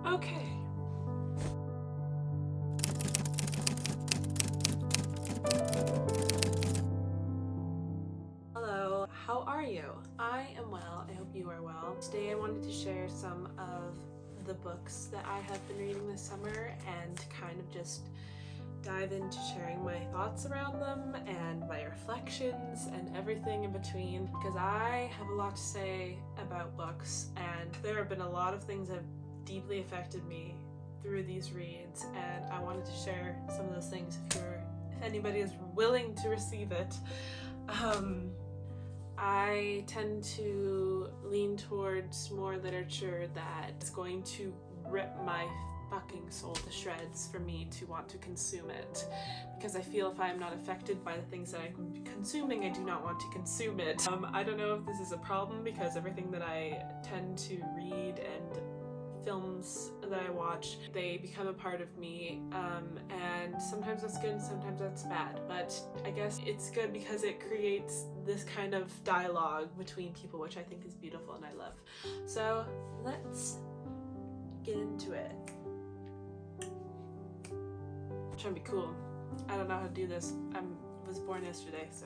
Okay. Hello, how are you? I am well, I hope you are well. Today I wanted to share some of the books that I have been reading this summer and kind of just dive into sharing my thoughts around them and my reflections and everything in between, because I have a lot to say about books and there have been a lot of things that have deeply affected me through these reads, and I wanted to share some of those things if anybody is willing to receive it. I tend to lean towards more literature that is going to rip my fucking soul to shreds for me to want to consume it, because I feel if I am not affected by the things that I'm consuming, I do not want to consume it. I don't know if this is a problem because everything that I tend to read and films that I watch, they become a part of me, and sometimes that's good and sometimes that's bad, but I guess it's good because it creates this kind of dialogue between people, which I think is beautiful and I love. So let's get into it. I'm trying to be cool. I don't know how to do this. I was born yesterday, so.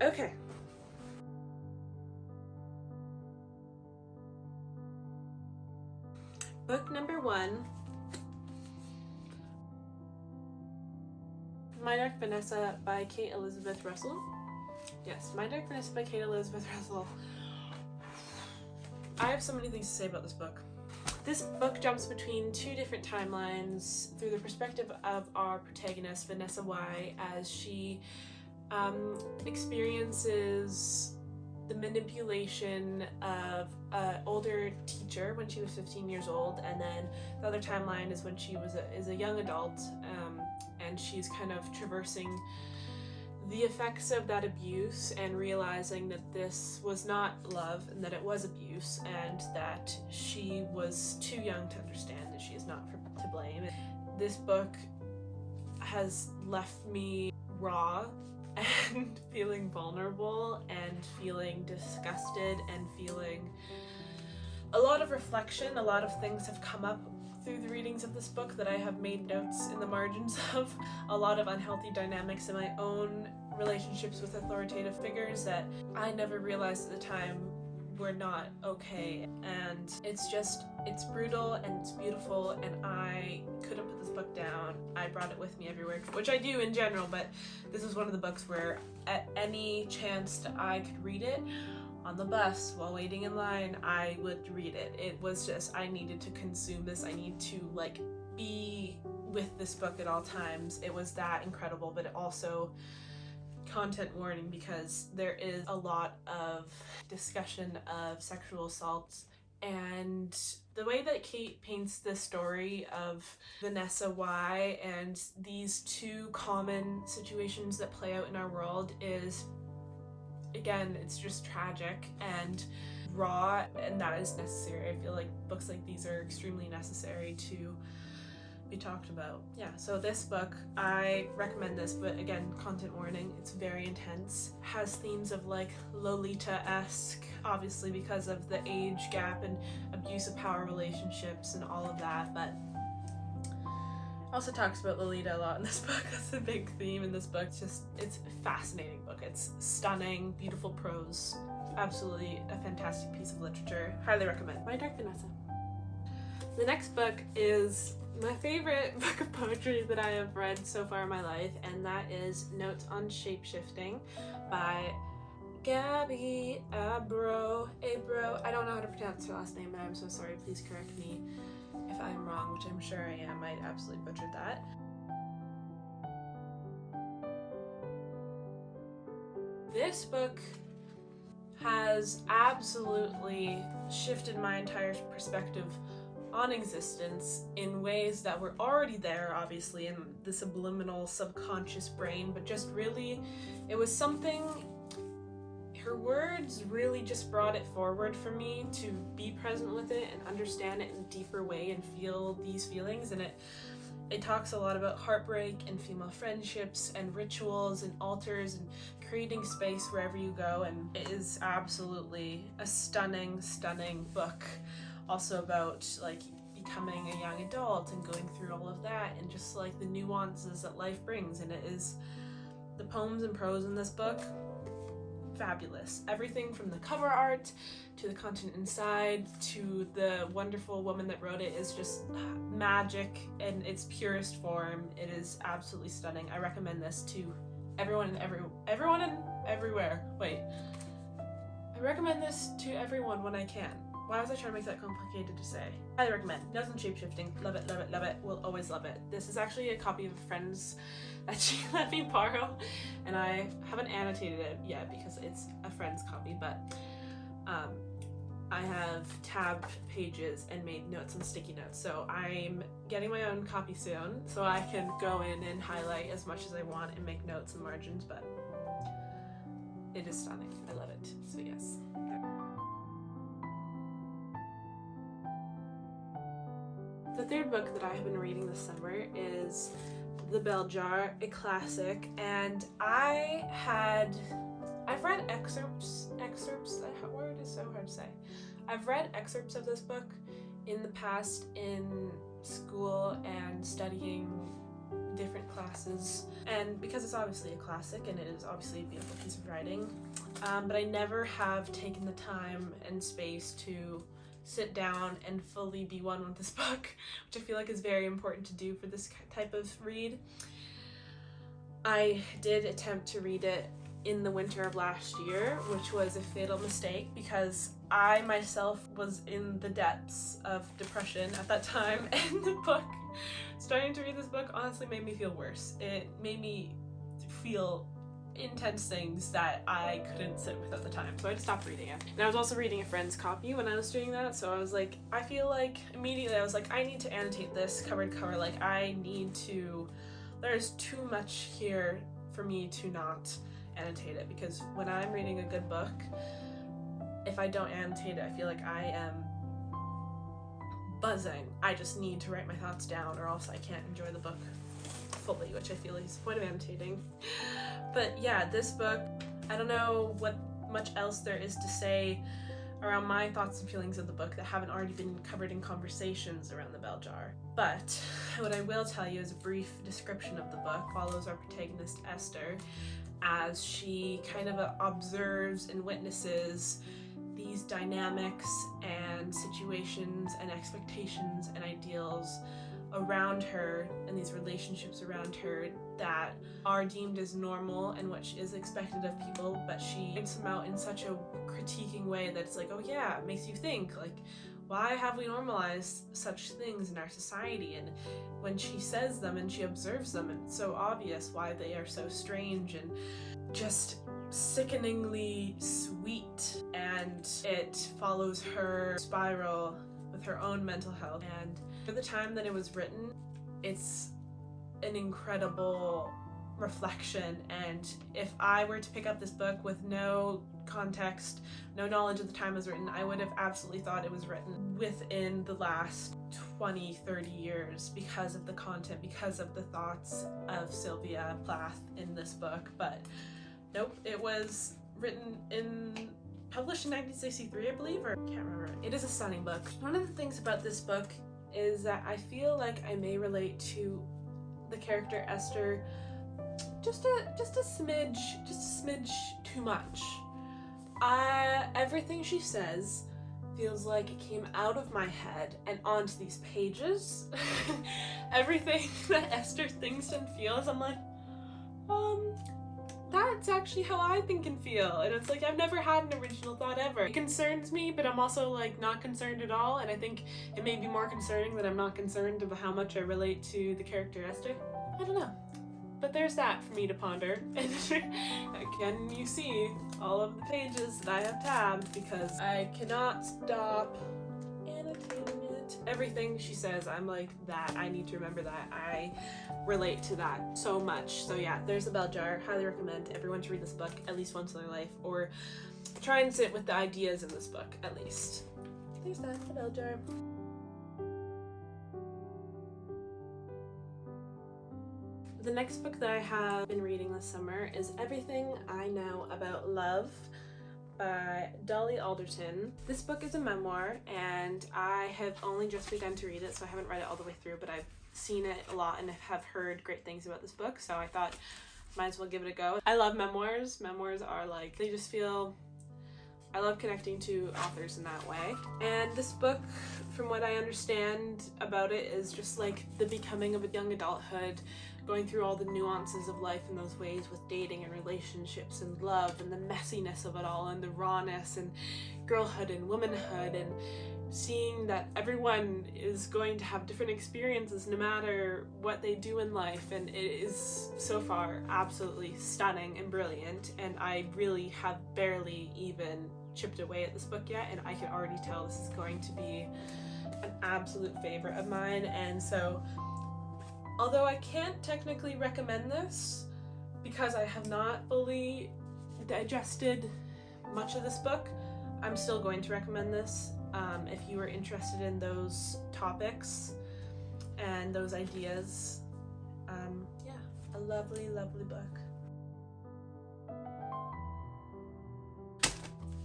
Okay. Book number 1, My Dark Vanessa by Kate Elizabeth Russell. Yes, My Dark Vanessa by Kate Elizabeth Russell. I have so many things to say about this book. This book jumps between 2 different timelines through the perspective of our protagonist, Vanessa Y, as she experiences the manipulation of an older teacher when she was 15 years old, and then the other timeline is when she is a young adult, and she's kind of traversing the effects of that abuse and realizing that this was not love and that it was abuse, and that she was too young to understand that she is not to blame. This book has left me raw and feeling vulnerable and feeling disgusted and feeling a lot of reflection. A lot of things have come up through the readings of this book that I have made notes in the margins of. A lot of unhealthy dynamics in my own relationships with authoritative figures that I never realized at the time were not okay, and it's brutal and it's beautiful, and I couldn't put this book down. I brought it with me everywhere, which I do in general, but this is one of the books where at any chance that I could read it on the bus while waiting in line, I would read it. It was just, I needed to consume this. I need to be with this book at all times. It was that incredible, but it also content warning, because there is a lot of discussion of sexual assaults, and the way that Kate paints the story of Vanessa Y and these 2 common situations that play out in our world is, again, it's just tragic and raw, and that is necessary. I feel like books like these are extremely necessary to be talked about. Yeah, so this book, I recommend this, but again, content warning, it's very intense. Has themes of Lolita-esque, obviously because of the age gap and abuse of power relationships and all of that, but also talks about Lolita a lot in this book. That's a big theme in this book. It's a fascinating book. It's stunning, beautiful prose, absolutely a fantastic piece of literature. Highly recommend. My Dark Vanessa. The next book is my favorite book of poetry that I have read so far in my life, and that is Notes on Shapeshifting by Gabby Abro. I don't know how to pronounce her last name, and I'm so sorry. Please correct me if I'm wrong, which I'm sure I am. I absolutely butchered that. This book has absolutely shifted my entire perspective on existence in ways that were already there, obviously, in the subliminal subconscious brain, but just really, it was something, her words really just brought it forward for me to be present with it and understand it in a deeper way and feel these feelings. And it talks a lot about heartbreak and female friendships and rituals and altars and creating space wherever you go, and it is absolutely a stunning book. Also about becoming a young adult and going through all of that and just like the nuances that life brings. And it is, the poems and prose in this book, fabulous. Everything from the cover art to the content inside to the wonderful woman that wrote it is just magic in its purest form. It is absolutely stunning. I recommend this to everyone and everywhere. Wait. I recommend this to everyone when I can. Why was I trying to make that complicated to say? Highly recommend. Notes on Shapeshifting. Love it, love it, love it. Will always love it. This is actually a copy of a friend's that she let me borrow, and I haven't annotated it yet because it's a friend's copy, but I have tabbed pages and made notes on sticky notes. So I'm getting my own copy soon so I can go in and highlight as much as I want and make notes and margins, but it is stunning. I love it. So yes. The third book that I have been reading this summer is The Bell Jar, a classic, and I've read excerpts, that word is so hard to say. I've read excerpts of this book in the past in school and studying different classes, and because it's obviously a classic and it is obviously a beautiful piece of writing, but I never have taken the time and space to sit down and fully be one with this book, which I feel like is very important to do for this type of read. I did attempt to read it in the winter of last year, which was a fatal mistake because I myself was in the depths of depression at that time, and the book, starting to read this book, honestly made me feel worse. It made me feel intense things that I couldn't sit with at the time, so I just stopped reading it. And I was also reading a friend's copy when I was doing that, so I was like, I feel like immediately I was like, I need to annotate this cover to cover. Like, I need to, there's too much here for me to not annotate it, because when I'm reading a good book, if I don't annotate it, I feel like I am buzzing. I just need to write my thoughts down or else I can't enjoy the book fully, which I feel is the point of annotating. But yeah, this book, I don't know what much else there is to say around my thoughts and feelings of the book that haven't already been covered in conversations around the bell jar. But what I will tell you is a brief description of the book. Follows our protagonist Esther as she kind of observes and witnesses these dynamics and situations and expectations and ideals around her and these relationships around her that are deemed as normal and which is expected of people, but she points them out in such a critiquing way that it's like, oh yeah, it makes you think, like, why have we normalized such things in our society? And when she says them and she observes them, it's so obvious why they are so strange and just sickeningly sweet. And it follows her spiral with her own mental health. And for the time that it was written, it's an incredible reflection. And if I were to pick up this book with no context, no knowledge of the time it was written, I would have absolutely thought it was written within the last 20-30 years because of the content, because of the thoughts of Sylvia Plath in this book. But nope, it was written published in 1963, I believe, or I can't remember. It is a stunning book. One of the things about this book is that I feel like I may relate to the character Esther just a smidge too much. Everything she says feels like it came out of my head and onto these pages. Everything that Esther thinks and feels, I'm like, that's actually how I think and feel. And it's like, I've never had an original thought ever. It concerns me, but I'm also like not concerned at all. And I think it may be more concerning that I'm not concerned about how much I relate to the character Esther. I don't know. But there's that for me to ponder. And again, you see all of the pages that I have tabbed because I cannot stop annotating it. Everything she says, I'm like, that, I need to remember that. I relate to that so much. So yeah, there's The Bell Jar. Highly recommend everyone to read this book at least once in their life, or try and sit with the ideas in this book at least. There's that, The Bell Jar. The next book that I have been reading this summer is Everything I Know About Love by Dolly Alderton. This book is a memoir, and I have only just begun to read it, so I haven't read it all the way through, but I've seen it a lot and have heard great things about this book, so I thought might as well give it a go. I love memoirs. Memoirs are like, they just feel, I love connecting to authors in that way. And this book, from what I understand about it, is just like the becoming of a young adulthood, going through all the nuances of life in those ways with dating and relationships and love and the messiness of it all and the rawness and girlhood and womanhood, and seeing that everyone is going to have different experiences no matter what they do in life, and it is so far absolutely stunning and brilliant, and I really have barely even chipped away at this book yet, and I can already tell this is going to be an absolute favorite of mine. And so although I can't technically recommend this because I have not fully digested much of this book, I'm still going to recommend this if you are interested in those topics and those ideas. Yeah, a lovely, lovely book.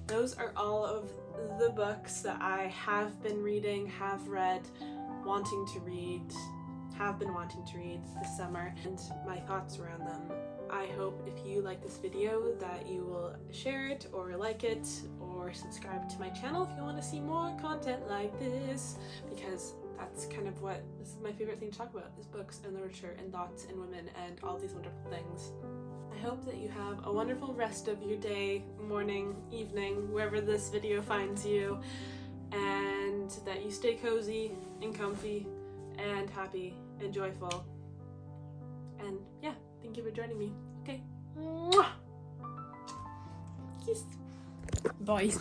Those are all of the books that I have been reading, have read, wanting to read, have been wanting to read this summer, and my thoughts around them. I hope if you like this video that you will share it or like it or subscribe to my channel if you want to see more content like this, because that's kind of what, this is my favorite thing to talk about, is books and literature and thoughts and women and all these wonderful things. I hope that you have a wonderful rest of your day, morning, evening, wherever this video finds you, and that you stay cozy and comfy and happy and joyful. And yeah, thank you for joining me. Okay. Mwah! Kiss. Bye.